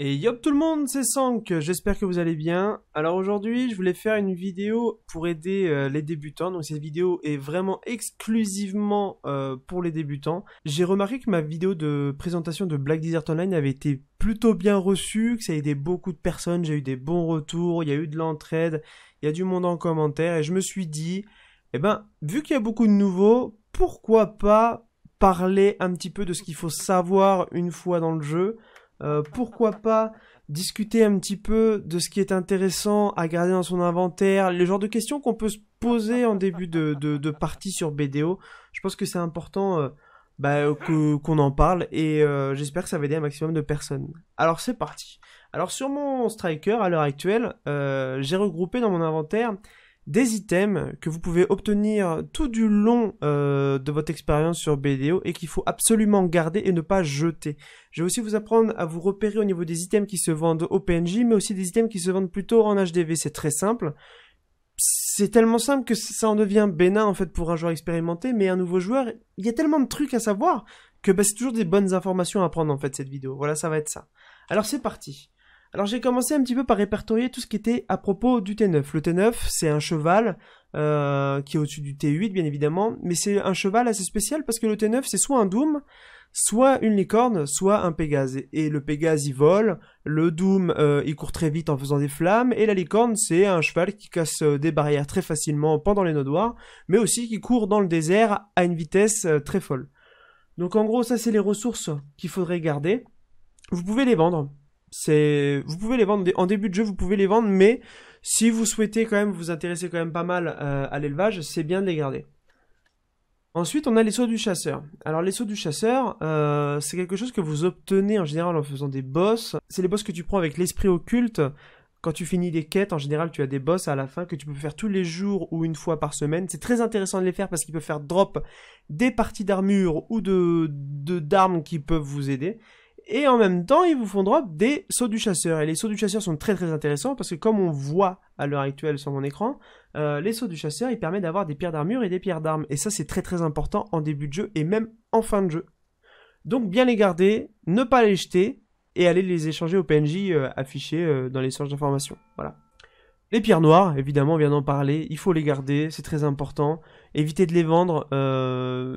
Et yop tout le monde, c'est Sank, j'espère que vous allez bien. Alors aujourd'hui, je voulais faire une vidéo pour aider les débutants. Donc cette vidéo est vraiment exclusivement pour les débutants. J'ai remarqué que ma vidéo de présentation de Black Desert Online avait été plutôt bien reçue, que ça a aidé beaucoup de personnes, j'ai eu des bons retours, il y a eu de l'entraide, il y a du monde en commentaire et je me suis dit, vu qu'il y a beaucoup de nouveaux, pourquoi pas parler un petit peu de ce qu'il faut savoir une fois dans le jeu. Pourquoi pas discuter un petit peu de ce qui est intéressant à garder dans son inventaire, le genre de questions qu'on peut se poser en début de partie sur BDO. Je pense que c'est important qu'on en parle et j'espère que ça va aider un maximum de personnes. Alors c'est parti. Alors sur mon Striker à l'heure actuelle, j'ai regroupé dans mon inventaire des items que vous pouvez obtenir tout du long de votre expérience sur BDO et qu'il faut absolument garder et ne pas jeter. Je vais aussi vous apprendre à vous repérer au niveau des items qui se vendent au PNJ, mais aussi des items qui se vendent plutôt en HDV. C'est très simple. C'est tellement simple que ça en devient bénin en fait pour un joueur expérimenté, mais un nouveau joueur, il y a tellement de trucs à savoir que c'est toujours des bonnes informations à prendre en fait cette vidéo. Voilà, ça va être ça. Alors c'est parti. Alors j'ai commencé un petit peu par répertorier tout ce qui était à propos du T9. Le T9, c'est un cheval qui est au-dessus du T8 bien évidemment, mais c'est un cheval assez spécial parce que le T9 c'est soit un Doom, soit une licorne, soit un Pégase. Et le Pégase il vole, le Doom il court très vite en faisant des flammes, et la licorne c'est un cheval qui casse des barrières très facilement pendant les nodoirs, mais aussi qui court dans le désert à une vitesse très folle. Donc en gros ça c'est les ressources qu'il faudrait garder. Vous pouvez les vendre. Vous pouvez les vendre en début de jeu, vous pouvez les vendre, mais si vous souhaitez quand même vous intéresser quand même pas mal à l'élevage, c'est bien de les garder. Ensuite, on a les sauts du chasseur. Alors les sauts du chasseur, c'est quelque chose que vous obtenez en général en faisant des boss. C'est les boss que tu prends avec l'esprit occulte. Quand tu finis des quêtes, en général, tu as des boss à la fin que tu peux faire tous les jours ou une fois par semaine. C'est très intéressant de les faire parce qu'ils peuvent faire drop des parties d'armure ou d'armes qui peuvent vous aider. Et en même temps, ils vous font drop des sauts du chasseur. Et les sauts du chasseur sont très très intéressants parce que comme on voit à l'heure actuelle sur mon écran, les sauts du chasseur, ils permettent d'avoir des pierres d'armure et des pierres d'armes. Et ça, c'est très très important en début de jeu et même en fin de jeu. Donc bien les garder, ne pas les jeter et aller les échanger au PNJ affichés dans les sources d'informations. Voilà. Les pierres noires, évidemment, on vient d'en parler, il faut les garder, c'est très important. Évitez de les vendre,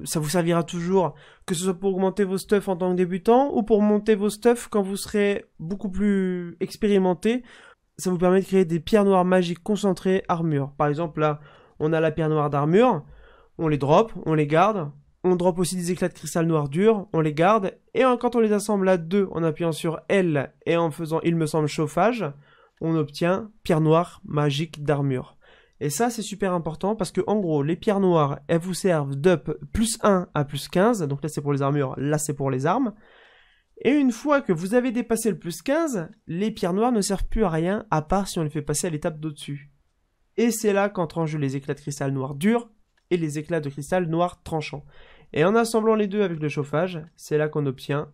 ça vous servira toujours, que ce soit pour augmenter vos stuffs en tant que débutant, ou pour monter vos stuffs quand vous serez beaucoup plus expérimenté. Ça vous permet de créer des pierres noires magiques concentrées armure. Par exemple, là, on a la pierre noire d'armure, on les drop, on les garde. On drop aussi des éclats de cristal noir dur, on les garde. Et quand on les assemble à deux, en appuyant sur L et en faisant, il me semble, chauffage, on obtient pierre noire magique d'armure. Et ça, c'est super important parce que, en gros, les pierres noires, elles vous servent d'up plus 1 à plus 15. Donc là, c'est pour les armures, là, c'est pour les armes. Et une fois que vous avez dépassé le plus 15, les pierres noires ne servent plus à rien à part si on les fait passer à l'étape d'au-dessus. Et c'est là qu'entrent en jeu les éclats de cristal noir dur et les éclats de cristal noir tranchant. Et en assemblant les deux avec le chauffage, c'est là qu'on obtient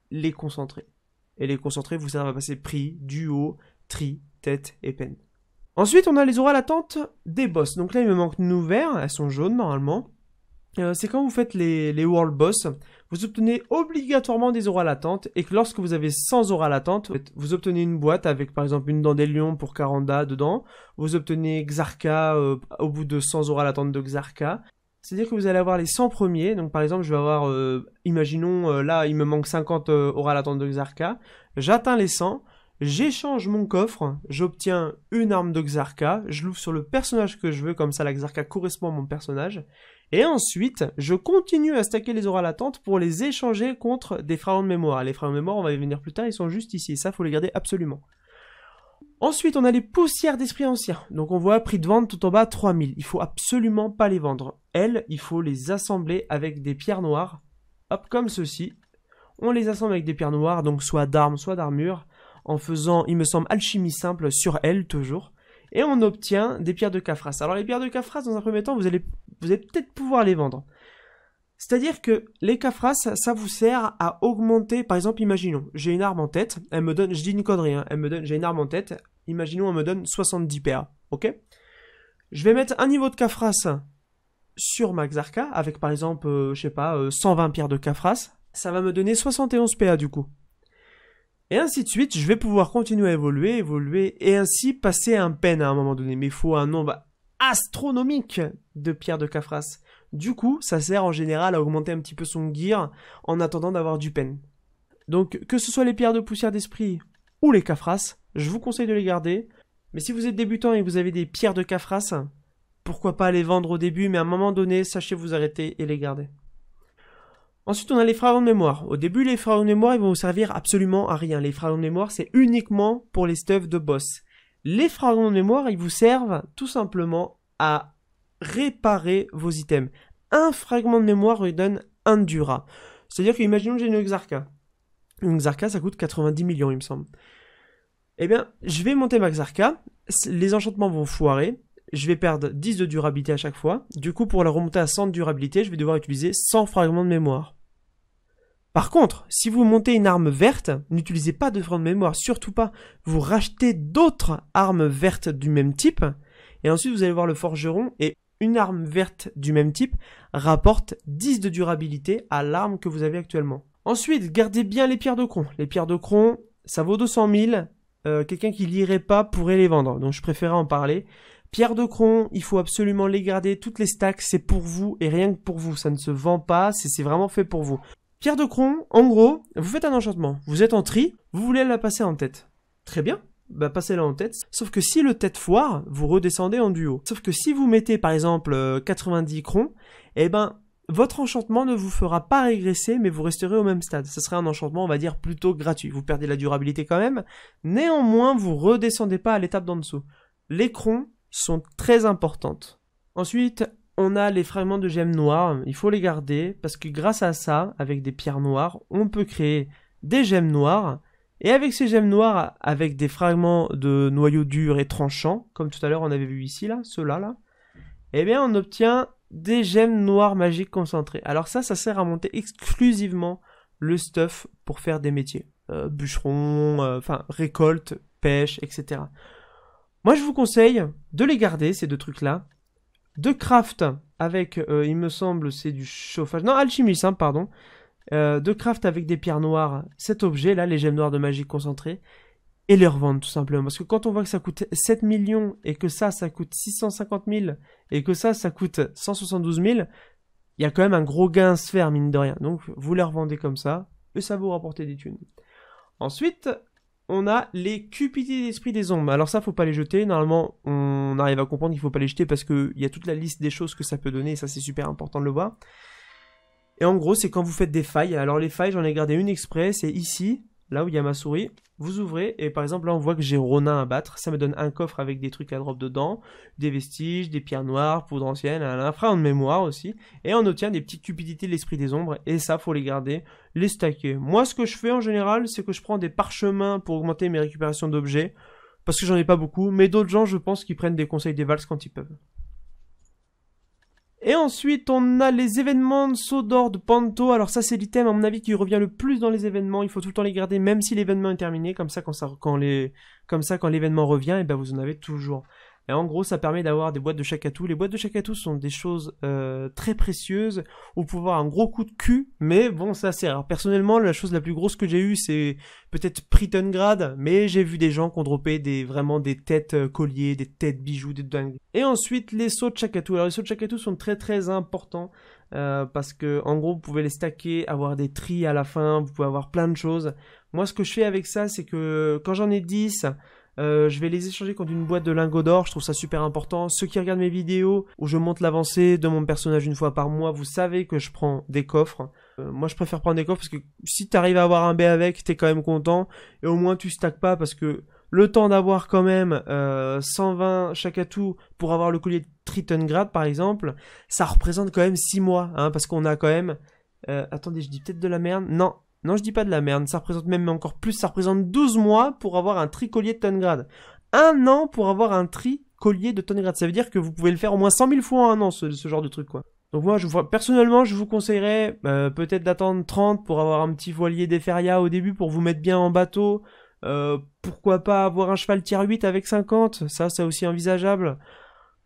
les concentrés. Et les concentrés vous servent à passer prix, duo, tri, tête et peine. Ensuite, on a les auras latentes des boss. Donc là, il me manque nous verts, elles sont jaunes normalement. C'est quand vous faites les World Boss, vous obtenez obligatoirement des auras latentes, et que lorsque vous avez 100 auras latentes, vous obtenez une boîte avec par exemple une dent des lions pour Karanda dedans, vous obtenez Xarka au bout de 100 auras latentes de Xarka. C'est-à-dire que vous allez avoir les 100 premiers, donc par exemple je vais avoir, imaginons, là il me manque 50 auras latentes de Xarka, j'atteins les 100, j'échange mon coffre, j'obtiens une arme de Xarka, je l'ouvre sur le personnage que je veux, comme ça la Xarka correspond à mon personnage, et ensuite je continue à stacker les auras latentes pour les échanger contre des fragments de mémoire. Les fragments de mémoire, on va y venir plus tard, ils sont juste ici, et ça faut les garder absolument. Ensuite, on a les poussières d'esprit ancien. Donc on voit prix de vente tout en bas 3000. Il faut absolument pas les vendre. Elles, il faut les assembler avec des pierres noires. Hop, comme ceci. On les assemble avec des pierres noires, donc soit d'armes, soit d'armure, en faisant, il me semble, alchimie simple sur elles toujours. Et on obtient des pierres de Caphras. Alors les pierres de Caphras, dans un premier temps, vous allez peut-être pouvoir les vendre. C'est-à-dire que les Caphras, ça vous sert à augmenter, par exemple, imaginons, j'ai une arme en tête, elle me donne, je dis une connerie, hein, j'ai une arme en tête, imaginons, elle me donne 70 PA, ok? Je vais mettre un niveau de Caphras sur ma Xarka, avec par exemple, 120 pierres de Caphras, ça va me donner 71 PA du coup. Et ainsi de suite, je vais pouvoir continuer à évoluer, et ainsi passer un pen à un moment donné. Mais il faut un nombre astronomique de pierres de Caphras. Du coup, ça sert en général à augmenter un petit peu son gear en attendant d'avoir du pen. Donc, que ce soit les pierres de poussière d'esprit ou les Caphras, je vous conseille de les garder. Mais si vous êtes débutant et que vous avez des pierres de Caphras, pourquoi pas les vendre au début, mais à un moment donné, sachez vous arrêter et les garder. Ensuite, on a les fragments de mémoire. Au début, les fragments de mémoire, ils vont vous servir absolument à rien. Les fragments de mémoire, c'est uniquement pour les stuffs de boss. Les fragments de mémoire, ils vous servent tout simplement à réparer vos items. Un fragment de mémoire lui donne un Dura. C'est-à-dire que, imaginons que j'ai une Exarca. Une Exarca, ça coûte 90 millions, il me semble. Eh bien, je vais monter ma Exarca. Les enchantements vont foirer. Je vais perdre 10 de durabilité à chaque fois. Du coup, pour la remonter à 100 de durabilité, je vais devoir utiliser 100 fragments de mémoire. Par contre, si vous montez une arme verte, n'utilisez pas de fragments de mémoire, surtout pas. Vous rachetez d'autres armes vertes du même type, et ensuite vous allez voir le forgeron, et une arme verte du même type rapporte 10 de durabilité à l'arme que vous avez actuellement. Ensuite, gardez bien les pierres de cron. Les pierres de cron, ça vaut 200 000. Quelqu'un qui lirait pas pourrait les vendre, donc je préférais en parler. Pierres de cron, il faut absolument les garder. Toutes les stacks, c'est pour vous et rien que pour vous. Ça ne se vend pas, c'est vraiment fait pour vous. Pierre de cron, en gros, vous faites un enchantement. Vous êtes en tri, vous voulez la passer en tête. Très bien, bah passez-la en tête. Sauf que si le tête foire, vous redescendez en duo. Sauf que si vous mettez par exemple 90 crons, eh ben votre enchantement ne vous fera pas régresser, mais vous resterez au même stade. Ce serait un enchantement, on va dire, plutôt gratuit. Vous perdez la durabilité quand même. Néanmoins, vous redescendez pas à l'étape d'en dessous. Les crons sont très importantes. Ensuite, on a les fragments de gemmes noires, il faut les garder parce que grâce à ça, avec des pierres noires, on peut créer des gemmes noires et avec ces gemmes noires, avec des fragments de noyaux durs et tranchants, comme tout à l'heure on avait vu ici, là, ceux-là, là, eh bien on obtient des gemmes noires magiques concentrées. Alors ça sert à monter exclusivement le stuff pour faire des métiers. Bûcheron, récolte, pêche, etc. Moi je vous conseille de les garder, ces deux trucs-là, de craft avec, il me semble, c'est du chauffage. Non, alchimie simple, pardon. De craft avec des pierres noires, cet objet-là, les gemmes noires de magie concentrées, et les revendre tout simplement. Parce que quand on voit que ça coûte 7 millions, et que ça coûte 650 000, et que ça coûte 172 000, il y a quand même un gros gain à se faire, mine de rien. Donc, vous les revendez comme ça, et ça vous rapporte des thunes. Ensuite, on a les cupidités d'esprit des ombres. Alors ça, faut pas les jeter. Normalement, on arrive à comprendre qu'il faut pas les jeter parce qu'il y a toute la liste des choses que ça peut donner et ça, c'est super important de le voir. Et en gros, c'est quand vous faites des failles. Alors les failles, j'en ai gardé une exprès. C'est ici, là où il y a ma souris. Vous ouvrez et par exemple, là, on voit que j'ai Ronin à battre. Ça me donne un coffre avec des trucs à drop dedans, des vestiges, des pierres noires, poudre ancienne, un fragment de mémoire aussi. Et on obtient des petites cupidités de l'esprit des ombres. Et ça, faut les garder, les stacker. Moi, ce que je fais en général, c'est que je prends des parchemins pour augmenter mes récupérations d'objets. Parce que j'en ai pas beaucoup. Mais d'autres gens, je pense qu'ils prennent des conseils des valses quand ils peuvent. Et ensuite, on a les événements de saut d'or de Panto. Alors ça, c'est l'item, à mon avis, qui revient le plus dans les événements. Il faut tout le temps les garder, même si l'événement est terminé. Comme ça, quand l'événement revient, et ben vous en avez toujours. Et en gros, ça permet d'avoir des boîtes de Chakatou. Les boîtes de Chakatou sont des choses très précieuses où vous pouvez avoir un gros coup de cul, mais bon, c'est assez rare. Personnellement, la chose la plus grosse que j'ai eue, c'est peut-être Prytongrad, mais j'ai vu des gens qui ont droppé vraiment des têtes colliers, des têtes bijoux, des dingues. Et ensuite, les sauts de Chakatou. Alors, les sauts de Chakatou sont très très importants parce que, en gros, vous pouvez les stacker, avoir des tris à la fin, vous pouvez avoir plein de choses. Moi, ce que je fais avec ça, c'est que quand j'en ai 10... je vais les échanger contre une boîte de lingots d'or, je trouve ça super important. Ceux qui regardent mes vidéos où je monte l'avancée de mon personnage une fois par mois, vous savez que je prends des coffres. Moi je préfère prendre des coffres parce que si t'arrives à avoir un B avec, t'es quand même content. Et au moins tu stacks pas parce que le temps d'avoir quand même 120 Chakatou pour avoir le collier de Trittengrad par exemple, ça représente quand même 6 mois. Hein, parce qu'on a quand même... attendez, je dis peut-être de la merde. Non, je dis pas de la merde, ça représente même encore plus, ça représente 12 mois pour avoir un tri-collier de Tongrad. 1 an pour avoir un tri-collier de Tongrad. Ça veut dire que vous pouvez le faire au moins 100 000 fois en un an, ce genre de truc, quoi. Donc moi, personnellement, je vous conseillerais peut-être d'attendre 30 pour avoir un petit voilier d'Eferia au début pour vous mettre bien en bateau. Pourquoi pas avoir un cheval tier 8 avec 50, ça c'est aussi envisageable.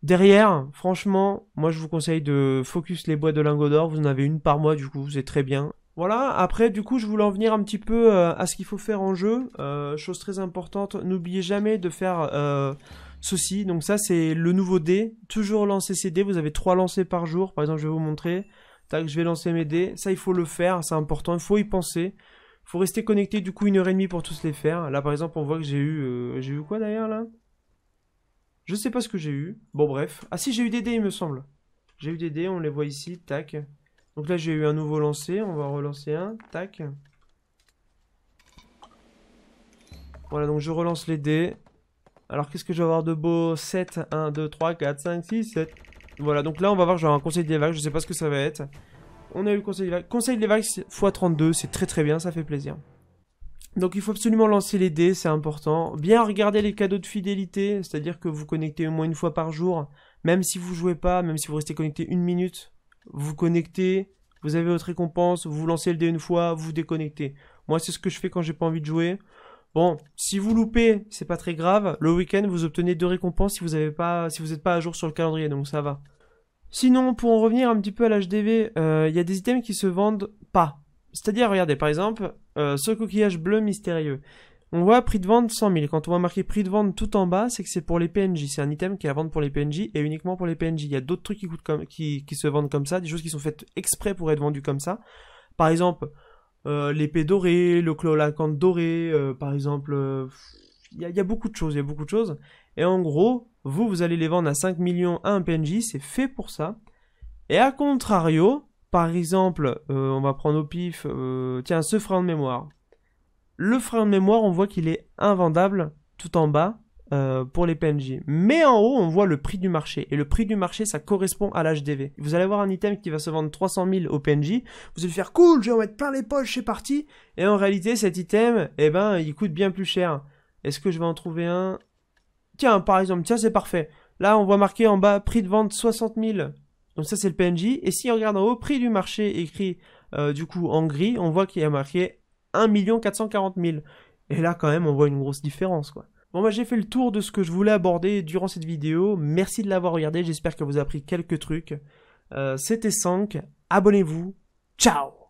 Derrière, franchement, moi je vous conseille de focus les boîtes de lingots d'or, vous en avez une par mois du coup, c'est très bien. Voilà, après du coup je voulais en venir un petit peu à ce qu'il faut faire en jeu. Chose très importante, n'oubliez jamais de faire ceci. Donc ça c'est le nouveau dé. Toujours lancer ses dés, vous avez 3 lancers par jour. Par exemple je vais vous montrer. Tac, je vais lancer mes dés. Ça il faut le faire, c'est important, il faut y penser. Il faut rester connecté du coup 1h30 pour tous les faire. Là par exemple on voit que j'ai eu quoi d'ailleurs là? Je sais pas ce que j'ai eu. Bon bref. Ah si j'ai eu des dés il me semble. J'ai eu des dés, on les voit ici, tac. Donc là, j'ai eu un nouveau lancer. On va en relancer un. Tac. Voilà, donc je relance les dés. Alors, qu'est-ce que je vais avoir de beau? 7, 1, 2, 3, 4, 5, 6, 7. Voilà, donc là, on va voir, genre un conseil des vagues. Je sais pas ce que ça va être. On a eu le conseil des vagues. Conseil des vagues x32, c'est très très bien, ça fait plaisir. Donc, il faut absolument lancer les dés, c'est important. Bien regarder les cadeaux de fidélité, c'est-à-dire que vous connectez au moins une fois par jour. Même si vous jouez pas, même si vous restez connecté 1 minute, vous connectez, vous avez votre récompense, vous lancez le dé une fois, vous déconnectez. Moi, c'est ce que je fais quand j'ai pas envie de jouer. Bon, si vous loupez, c'est pas très grave. Le week-end, vous obtenez 2 récompenses si vous n'êtes pas à jour sur le calendrier, donc ça va. Sinon, pour en revenir un petit peu à l'HDV, il y a des items qui se vendent pas. C'est-à-dire, regardez, par exemple, ce coquillage bleu mystérieux. On voit prix de vente 100 000. Quand on voit marqué prix de vente tout en bas, c'est que c'est pour les PNJ. C'est un item qui est à vendre pour les PNJ et uniquement pour les PNJ. Il y a d'autres trucs qui se vendent comme ça, des choses qui sont faites exprès pour être vendues comme ça. Par exemple, l'épée dorée, le clolacanthe doré, par exemple, il y a beaucoup de choses, il y a beaucoup de choses. Et en gros, vous allez les vendre à 5 millions à un PNJ, c'est fait pour ça. Et à contrario, par exemple, on va prendre au pif, tiens, ce frein de mémoire. Le frein de mémoire, on voit qu'il est invendable tout en bas pour les PNJ. Mais en haut, on voit le prix du marché. Et le prix du marché, ça correspond à l'HDV. Vous allez avoir un item qui va se vendre 300 000 au PNJ. Vous allez faire cool, je vais en mettre plein les poches, c'est parti. Et en réalité, cet item, eh ben, il coûte bien plus cher. Est-ce que je vais en trouver un? Tiens, par exemple, tiens, c'est parfait. Là, on voit marqué en bas, prix de vente 60 000. Donc ça, c'est le PNJ. Et si on regarde en haut, prix du marché écrit du coup en gris, on voit qu'il y a marqué 1 440 000. Et là, quand même, on voit une grosse différence, quoi. Bon, bah, j'ai fait le tour de ce que je voulais aborder durant cette vidéo. Merci de l'avoir regardé. J'espère que vous avez appris quelques trucs. C'était Sank. Abonnez-vous. Ciao!